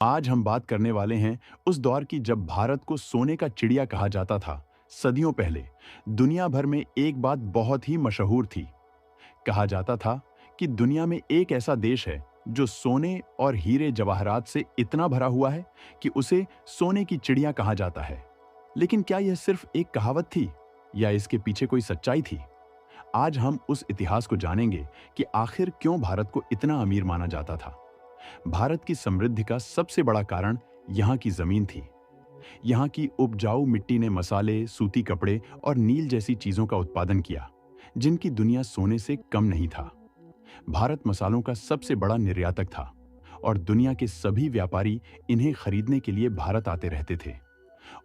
आज हम बात करने वाले हैं उस दौर की जब भारत को सोने का चिड़िया कहा जाता था। सदियों पहले दुनिया भर में एक बात बहुत ही मशहूर थी। कहा जाता था कि दुनिया में एक ऐसा देश है जो सोने और हीरे जवाहरात से इतना भरा हुआ है कि उसे सोने की चिड़िया कहा जाता है। लेकिन क्या यह सिर्फ एक कहावत थी या इसके पीछे कोई सच्चाई थी? आज हम उस इतिहास को जानेंगे कि आखिर क्यों भारत को इतना अमीर माना जाता था। भारत की समृद्धि का सबसे बड़ा कारण यहाँ की जमीन थी। यहाँ की उपजाऊ मिट्टी ने मसाले, सूती कपड़े और नील जैसी चीजों का उत्पादन किया, जिनकी दुनिया सोने से कम नहीं था। भारत मसालों का सबसे बड़ा निर्यातक था और दुनिया के सभी व्यापारी इन्हें खरीदने के लिए भारत आते रहते थे।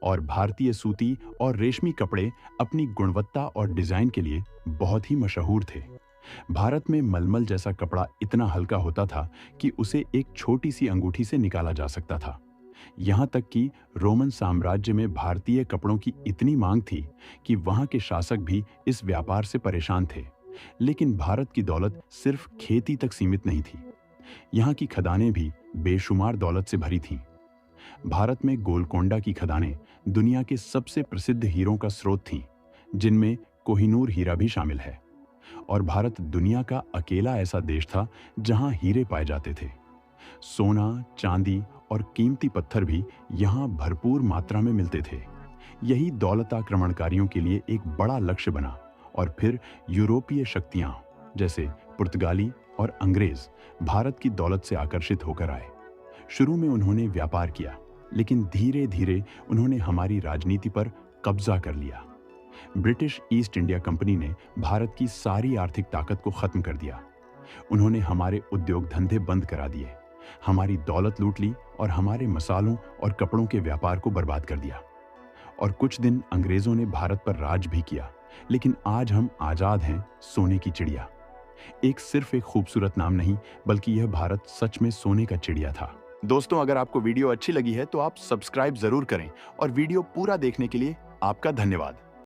और भारतीय सूती और रेशमी कपड़े अपनी गुणवत्ता और डिजाइन के लिए बहुत ही मशहूर थे। भारत में मलमल जैसा कपड़ा इतना हल्का होता था कि उसे एक छोटी सी अंगूठी से निकाला जा सकता था। यहाँ तक कि रोमन साम्राज्य में भारतीय कपड़ों की इतनी मांग थी कि वहाँ के शासक भी इस व्यापार से परेशान थे। लेकिन भारत की दौलत सिर्फ खेती तक सीमित नहीं थी। यहाँ की खदानें भी बेशुमार दौलत से भरी थीं। भारत में गोलकोंडा की खदानें दुनिया के सबसे प्रसिद्ध हीरों का स्रोत थीं, जिनमें कोहिनूर हीरा भी शामिल है। और भारत दुनिया का अकेला ऐसा देश था जहां हीरे पाए जाते थे। सोना, चांदी और कीमती पत्थर भी यहां भरपूर मात्रा में मिलते थे। यही दौलत आक्रमणकारियों के लिए एक बड़ा लक्ष्य बना और फिर यूरोपीय शक्तियां जैसे पुर्तगाली और अंग्रेज भारत की दौलत से आकर्षित होकर आए। शुरू में उन्होंने व्यापार किया, लेकिन धीरे धीरे उन्होंने हमारी राजनीति पर कब्जा कर लिया। ब्रिटिश ईस्ट इंडिया कंपनी ने भारत की सारी आर्थिक ताकत को खत्म कर दिया। उन्होंने हमारे उद्योग धंधे बंद करा दिए, हमारी दौलत लूट ली और हमारे मसालों और कपड़ों के व्यापार को बर्बाद कर दिया। और कुछ दिन अंग्रेजों ने भारत पर राज भी किया, लेकिन आज हम आजाद हैं, सोने की चिड़िया। सिर्फ एक खूबसूरत नाम नहीं, बल्कि यह भारत सच में सोने का चिड़िया था। दोस्तों, अगर आपको वीडियो अच्छी लगी है तो आप सब्सक्राइब जरूर करें और वीडियो पूरा देखने के लिए आपका धन्यवाद।